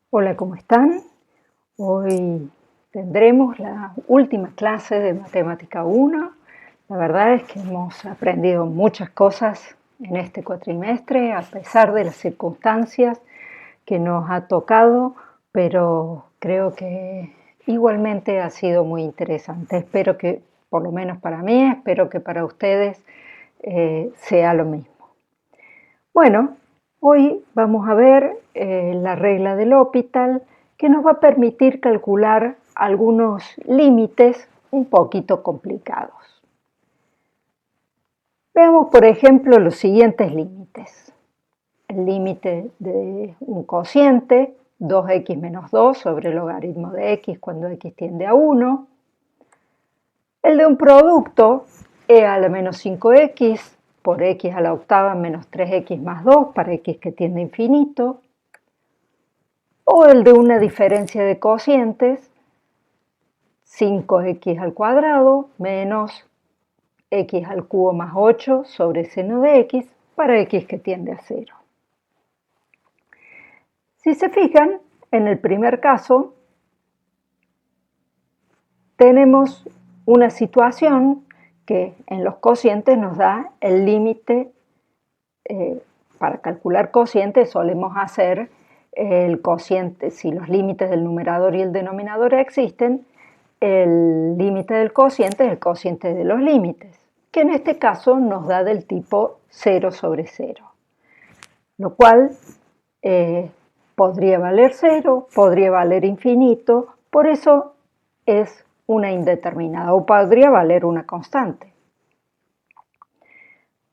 Hola, ¿cómo están? Hoy tendremos la última clase de Matemática 1. La verdad es que hemos aprendido muchas cosas en este cuatrimestre, a pesar de las circunstancias que nos ha tocado, pero creo que igualmente ha sido muy interesante. Espero que, por lo menos para mí, espero que para ustedes sea lo mismo. Bueno, hoy vamos a ver la regla del L'Hopital, que nos va a permitir calcular algunos límites un poquito complicados. Veamos, por ejemplo, los siguientes límites. El límite de un cociente, 2x menos 2 sobre el logaritmo de x cuando x tiende a 1. El de un producto, e a la menos 5x por x a la octava menos 3x más 2 para x que tiende a infinito. O el de una diferencia de cocientes, 5x al cuadrado menos x al cubo más 8 sobre seno de x para x que tiende a 0. Si se fijan, en el primer caso tenemos una situación que en los cocientes nos da el límite. Para calcular cocientes solemos hacer el cociente, si los límites del numerador y el denominador existen, el límite del cociente es el cociente de los límites, que en este caso nos da del tipo 0 sobre 0, lo cual podría valer 0, podría valer infinito, por eso es una indeterminada, o podría valer una constante.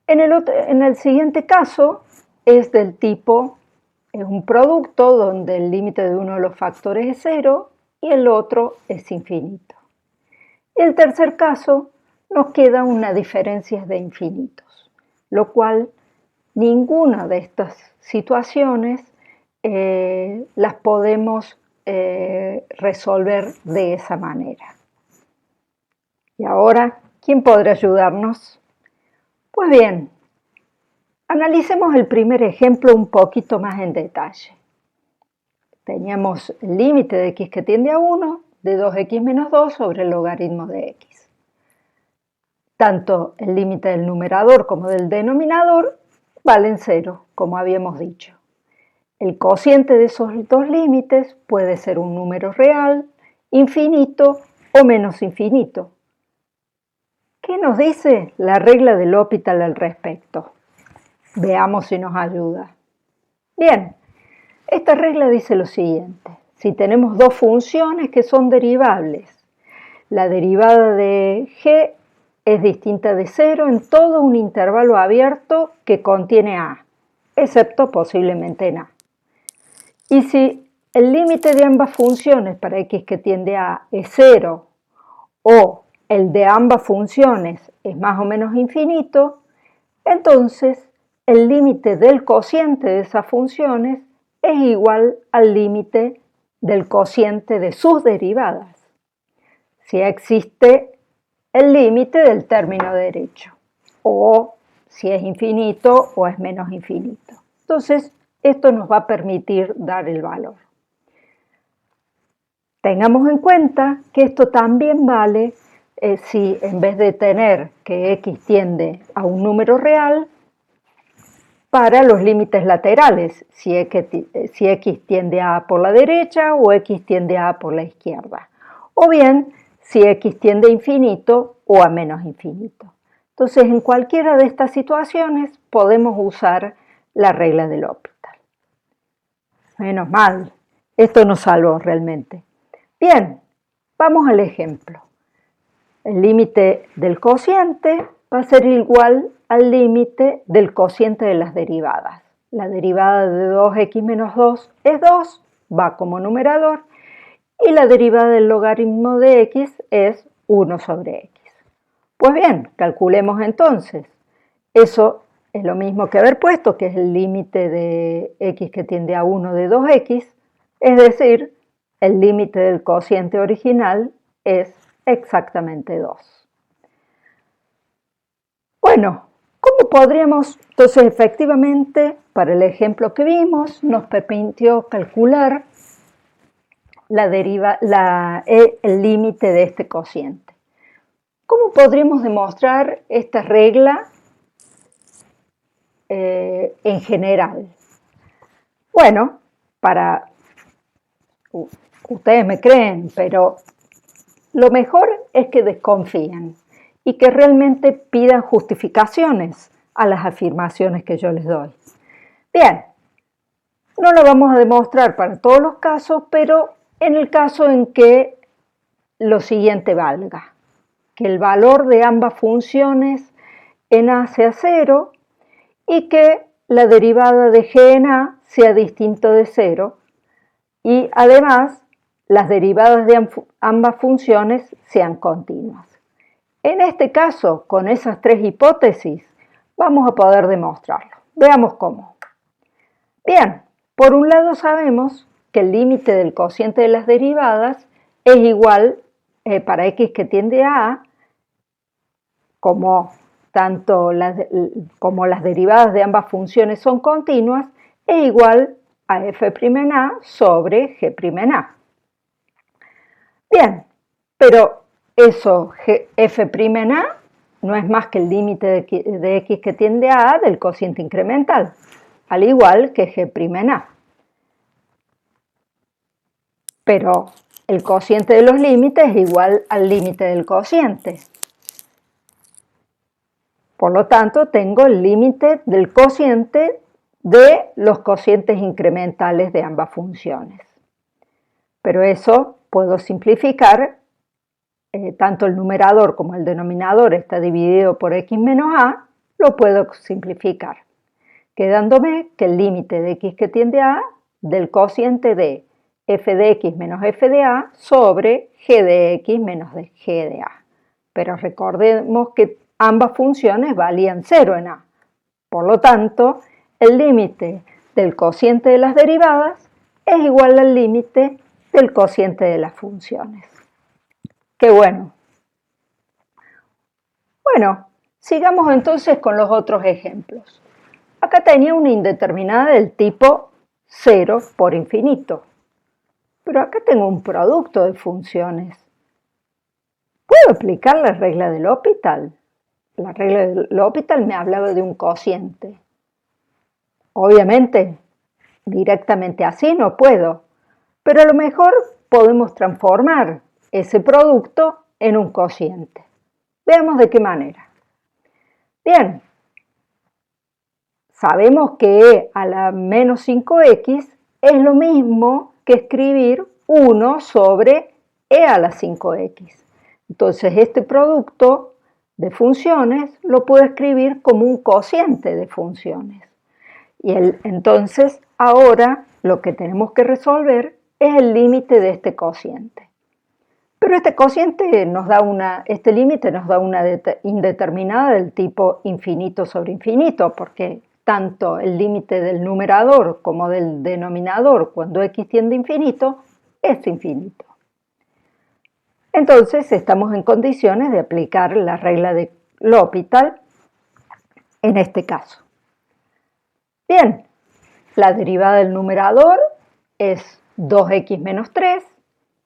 En el siguiente caso es del tipo, es un producto donde el límite de uno de los factores es 0 y el otro es infinito. Y el tercer caso nos queda una diferencia de infinitos, lo cual ninguna de estas situaciones las podemos resolver de esa manera. Y ahora, ¿quién podrá ayudarnos? Pues bien, analicemos el primer ejemplo un poquito más en detalle. Teníamos el límite de x que tiende a 1 de 2x menos 2 sobre el logaritmo de x. Tanto el límite del numerador como del denominador valen 0, como habíamos dicho. El cociente de esos dos límites puede ser un número real, infinito o menos infinito. ¿Qué nos dice la regla del L'Hopital al respecto? Veamos si nos ayuda. Bien, esta regla dice lo siguiente. Si tenemos dos funciones que son derivables, la derivada de g es distinta de 0 en todo un intervalo abierto que contiene a, excepto posiblemente en a. Y si el límite de ambas funciones para x que tiende a es 0 o el de ambas funciones es más o menos infinito, entonces el límite del cociente de esas funciones es igual al límite del cociente de sus derivadas, si existe el límite del término derecho, o si es infinito o es menos infinito. Entonces, esto nos va a permitir dar el valor. Tengamos en cuenta que esto también vale si en vez de tener que x tiende a un número real, para los límites laterales, si x tiende a A por la derecha o x tiende a A por la izquierda, o bien si x tiende a infinito o a menos infinito. Entonces, en cualquiera de estas situaciones podemos usar la regla del L'Hopital. Menos mal, esto nos salvó realmente. Bien, vamos al ejemplo. El límite del cociente va a ser igual al límite del cociente de las derivadas. La derivada de 2x menos 2 es 2, va como numerador, y la derivada del logaritmo de x es 1 sobre x. Pues bien, calculemos entonces. Eso es lo mismo que haber puesto, que es el límite de x que tiende a 1 de 2x, es decir, el límite del cociente original es exactamente 2. Bueno, ¿cómo podríamos? Entonces, efectivamente, para el ejemplo que vimos, nos permitió calcular el límite de este cociente. ¿Cómo podríamos demostrar esta regla en general? Bueno, ustedes me creen, pero lo mejor es que desconfíen y que realmente pidan justificaciones a las afirmaciones que yo les doy. Bien, no lo vamos a demostrar para todos los casos, pero en el caso en que lo siguiente valga, que el valor de ambas funciones en A sea 0 y que la derivada de g en A sea distinto de 0 y además las derivadas de ambas funciones sean continuas. En este caso, con esas tres hipótesis, vamos a poder demostrarlo. Veamos cómo. Bien, por un lado sabemos que el límite del cociente de las derivadas es igual para x que tiende a A, como las derivadas de ambas funciones son continuas, es igual a f' en A sobre g' en A. Bien, pero eso f' en A no es más que el límite de x que tiende a A del cociente incremental, al igual que g' en A. Pero el cociente de los límites es igual al límite del cociente. Por lo tanto, tengo el límite del cociente de los cocientes incrementales de ambas funciones. Pero eso puedo simplificar, tanto el numerador como el denominador está dividido por x menos a, lo puedo simplificar, quedándome que el límite de x que tiende a del cociente de f de x menos f de a sobre g de x menos g de a. Pero recordemos que ambas funciones valían 0 en a. Por lo tanto, el límite del cociente de las derivadas es igual al límite del cociente de las funciones. ¡Qué bueno! Bueno, sigamos entonces con los otros ejemplos. Acá tenía una indeterminada del tipo 0 por infinito. Pero acá tengo un producto de funciones. ¿Puedo aplicar la regla de L'Hopital? La regla de L'Hopital me hablaba de un cociente. Obviamente, directamente así no puedo, pero a lo mejor podemos transformar ese producto en un cociente. Veamos de qué manera. Bien, sabemos que e a la menos 5x es lo mismo que escribir 1 sobre e a la 5x. Entonces, este producto de funciones lo puedo escribir como un cociente de funciones. Y entonces, ahora lo que tenemos que resolver es el límite de este cociente. Pero este límite nos da una indeterminada del tipo infinito sobre infinito, porque tanto el límite del numerador como del denominador cuando x tiende a infinito es infinito. Entonces estamos en condiciones de aplicar la regla de L'Hopital en este caso. Bien, la derivada del numerador es 2x menos 3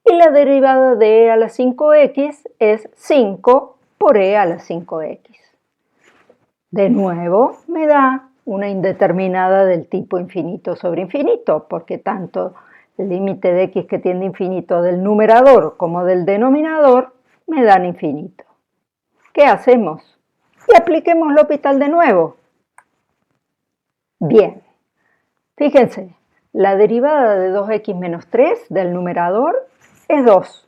y la derivada de e a la 5x es 5 por e a la 5x. De nuevo me da una indeterminada del tipo infinito sobre infinito, porque tanto el límite de x que tiende a infinito del numerador como del denominador me dan infinito. ¿Qué hacemos? Y apliquemos L'Hopital de nuevo. Bien, fíjense, la derivada de 2x menos 3 del numerador es 2.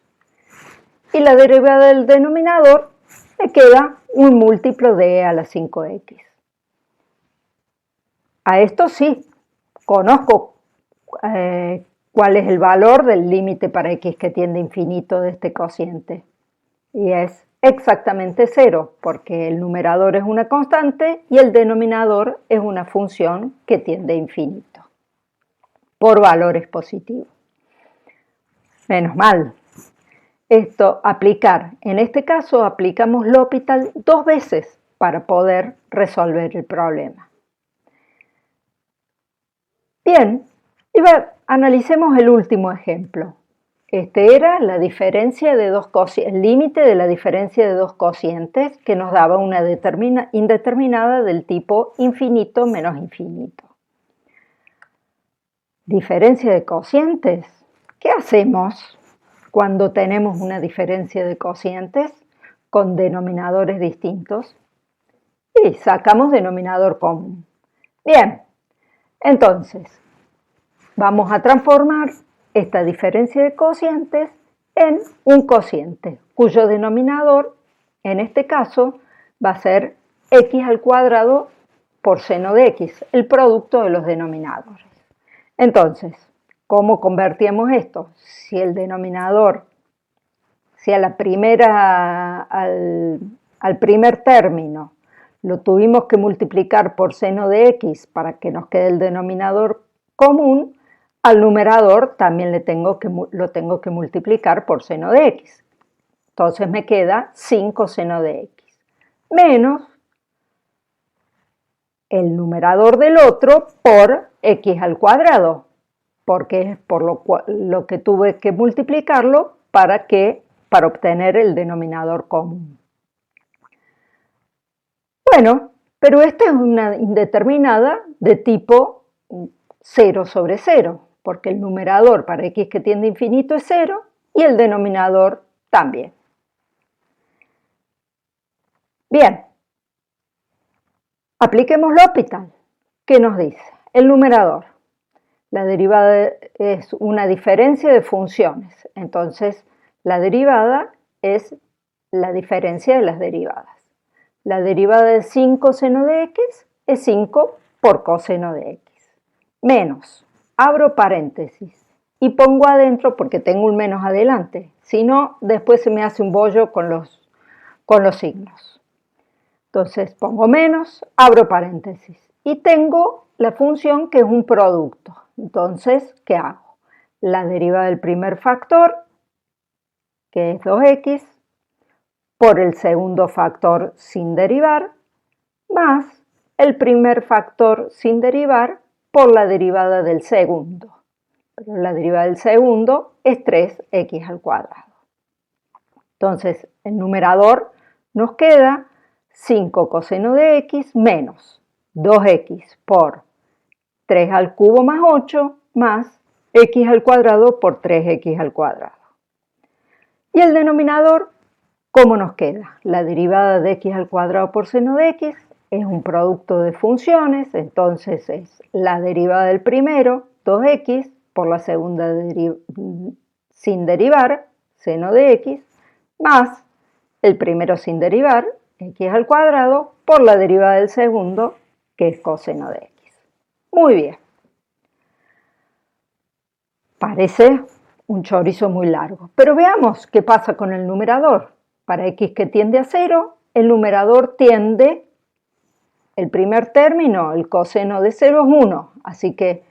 Y la derivada del denominador me queda un múltiplo de e a la 5x. A esto sí, conozco cuál es el valor del límite para x que tiende a infinito de este cociente. Y es exactamente 0, porque el numerador es una constante y el denominador es una función que tiende a infinito, por valores positivos. Menos mal. En este caso aplicamos L'Hopital 2 veces para poder resolver el problema. Bien, analicemos el último ejemplo. Este era la diferencia de el límite de la diferencia de dos cocientes que nos daba una indeterminada del tipo infinito menos infinito. Diferencia de cocientes. ¿Qué hacemos cuando tenemos una diferencia de cocientes con denominadores distintos? Y sacamos denominador común. Bien, entonces vamos a transformar esta diferencia de cocientes en un cociente cuyo denominador, en este caso, va a ser x al cuadrado por seno de x, el producto de los denominadores. Entonces, ¿cómo convertíamos esto? Si el denominador, si al primer término lo tuvimos que multiplicar por seno de x para que nos quede el denominador común, al numerador también lo tengo que multiplicar por seno de x. Entonces me queda 5 seno de x, menos el numerador del otro por x al cuadrado, porque es por lo que tuve que multiplicarlo para obtener el denominador común. Bueno, pero esta es una indeterminada de tipo 0 sobre 0, porque el numerador para x que tiende a infinito es 0 y el denominador también. Bien, apliquemos L'Hopital. ¿Qué nos dice? El numerador. La derivada es una diferencia de funciones, entonces la derivada es la diferencia de las derivadas. La derivada de 5 seno de x es 5 por coseno de x, menos, abro paréntesis y pongo adentro porque tengo un menos adelante, si no después se me hace un bollo con los signos. Entonces pongo menos, abro paréntesis y tengo la función que es un producto. Entonces, ¿qué hago? La derivada del primer factor, que es 2x, por el segundo factor sin derivar, más el primer factor sin derivar por la derivada del segundo. Pero la derivada del segundo es 3x al cuadrado. Entonces, el numerador nos queda 5 coseno de x menos 2x por 3 al cubo más 8 más x al cuadrado por 3x al cuadrado. Y el denominador, ¿cómo nos queda? La derivada de x al cuadrado por seno de x es un producto de funciones, entonces es la derivada del primero, 2x, por la segunda sin derivar, seno de x, más el primero sin derivar, x al cuadrado, por la derivada del segundo, que es coseno de x. Muy bien. Parece un chorizo muy largo, pero veamos qué pasa con el numerador. Para x que tiende a 0, el numerador tiende, el primer término, el coseno de 0 es 1, así que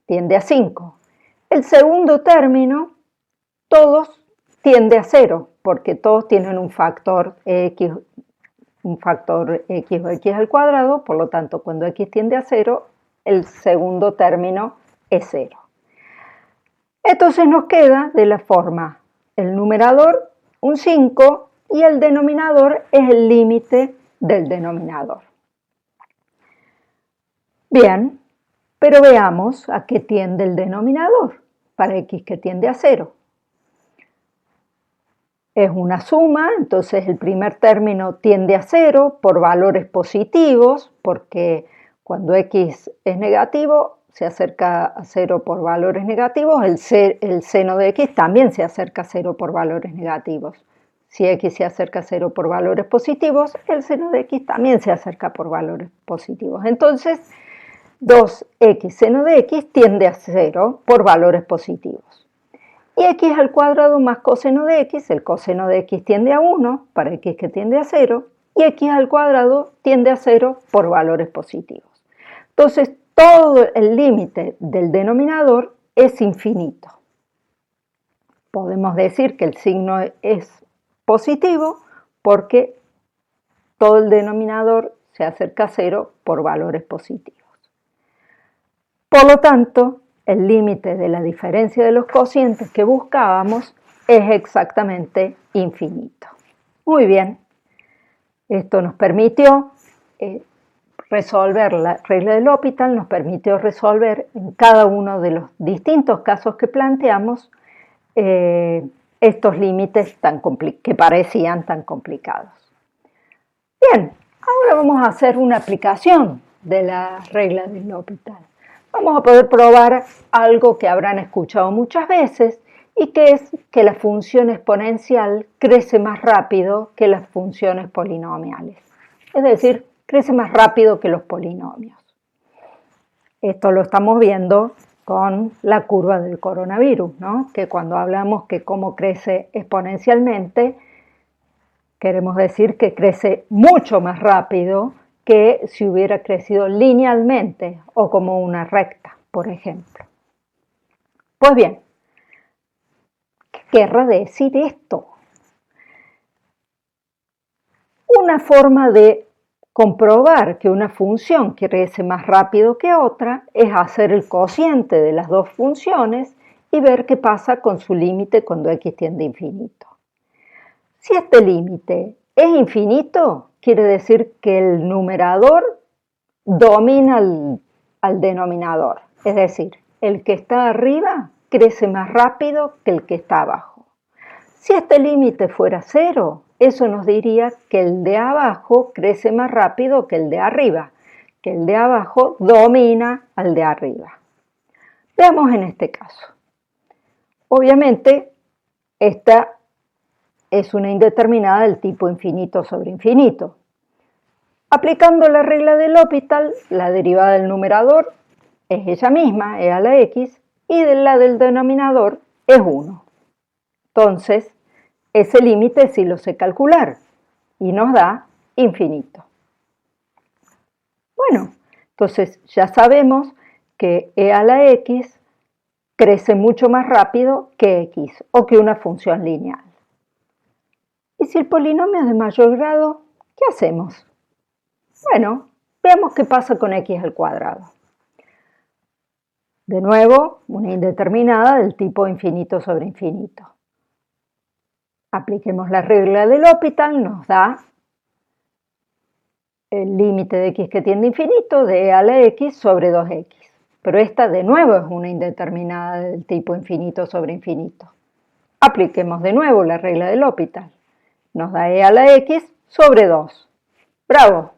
tiende a 5. El segundo término, todos tiende a 0, porque todos tienen un factor x o x al cuadrado, por lo tanto, cuando x tiende a 0, el segundo término es 0. Entonces nos queda de la forma el numerador un 5 y el denominador es el límite del denominador. Bien, pero veamos a qué tiende el denominador para x que tiende a 0. Es una suma, entonces el primer término tiende a 0 por valores positivos, porque cuando x es negativo se acerca a 0 por valores negativos, el seno de x también se acerca a 0 por valores negativos. Si x se acerca a 0 por valores positivos, el seno de x también se acerca por valores positivos. Entonces, 2x seno de x tiende a 0 por valores positivos. Y x al cuadrado más coseno de x, el coseno de x tiende a 1 para x que tiende a 0, y x al cuadrado tiende a 0 por valores positivos. Entonces, todo el límite del denominador es infinito. Podemos decir que el signo es positivo porque todo el denominador se acerca a 0 por valores positivos. Por lo tanto, el límite de la diferencia de los cocientes que buscábamos es exactamente infinito. Muy bien, esto nos permitió resolver la regla del L'Hopital, nos permitió resolver en cada uno de los distintos casos que planteamos estos límites que parecían tan complicados. Bien, ahora vamos a hacer una aplicación de la regla del L'Hopital. Vamos a poder probar algo que habrán escuchado muchas veces y que es que la función exponencial crece más rápido que las funciones polinomiales. Es decir, crece más rápido que los polinomios. Esto lo estamos viendo con la curva del coronavirus, ¿no? Que cuando hablamos que cómo crece exponencialmente, queremos decir que crece mucho más rápido que si hubiera crecido linealmente o como una recta, por ejemplo. Pues bien, ¿qué querrá decir esto? Una forma de comprobar que una función crece más rápido que otra es hacer el cociente de las dos funciones y ver qué pasa con su límite cuando x tiende a infinito. Si este límite es infinito, quiere decir que el numerador domina al denominador, es decir, el que está arriba crece más rápido que el que está abajo. Si este límite fuera cero, eso nos diría que el de abajo crece más rápido que el de arriba, que el de abajo domina al de arriba. Veamos en este caso. Obviamente, esta es una indeterminada del tipo infinito sobre infinito. Aplicando la regla del L'Hopital, la derivada del numerador es ella misma, e a la x, y la del denominador es 1. Entonces, ese límite sí lo sé calcular y nos da infinito. Bueno, entonces ya sabemos que e a la x crece mucho más rápido que x o que una función lineal. ¿Y si el polinomio es de mayor grado, qué hacemos? Bueno, veamos qué pasa con x al cuadrado. De nuevo, una indeterminada del tipo infinito sobre infinito. Apliquemos la regla del L'Hopital, nos da el límite de x que tiende a infinito de e a la x sobre 2x. Pero esta de nuevo es una indeterminada del tipo infinito sobre infinito. Apliquemos de nuevo la regla del L'Hopital. Nos da e a la x sobre 2. ¡Bravo!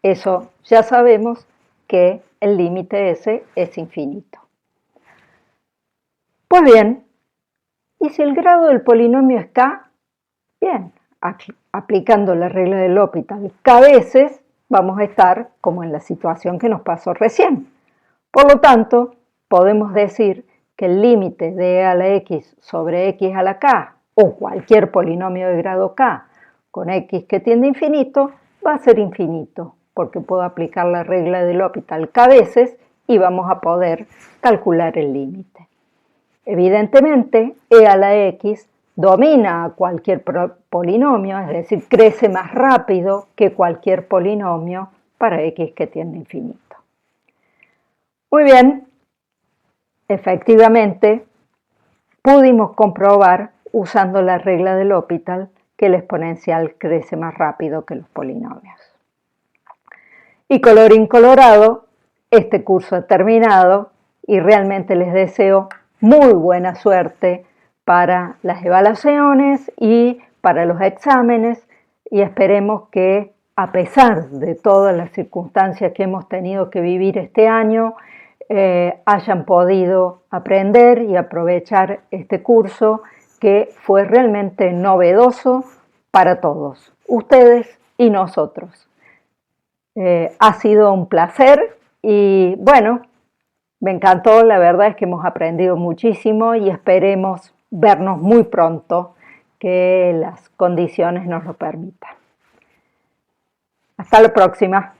Eso ya sabemos que el límite ese es infinito. Pues bien, ¿y si el grado del polinomio es k? Bien, aplicando la regla del L'Hopital k veces, vamos a estar como en la situación que nos pasó recién. Por lo tanto, podemos decir que el límite de e a la x sobre x a la k o cualquier polinomio de grado k con x que tiende a infinito va a ser infinito, porque puedo aplicar la regla del L'Hopital k veces y vamos a poder calcular el límite. Evidentemente, e a la x domina a cualquier polinomio, es decir, crece más rápido que cualquier polinomio para x que tiende a infinito. Muy bien, efectivamente, pudimos comprobar, usando la regla del L'Hopital, que el exponencial crece más rápido que los polinomios. Y colorín colorado, este curso ha terminado y realmente les deseo muy buena suerte para las evaluaciones y para los exámenes y esperemos que a pesar de todas las circunstancias que hemos tenido que vivir este año, hayan podido aprender y aprovechar este curso que fue realmente novedoso para todos, ustedes y nosotros. Ha sido un placer y bueno, me encantó, la verdad es que hemos aprendido muchísimo y esperemos vernos muy pronto, que las condiciones nos lo permitan. Hasta la próxima.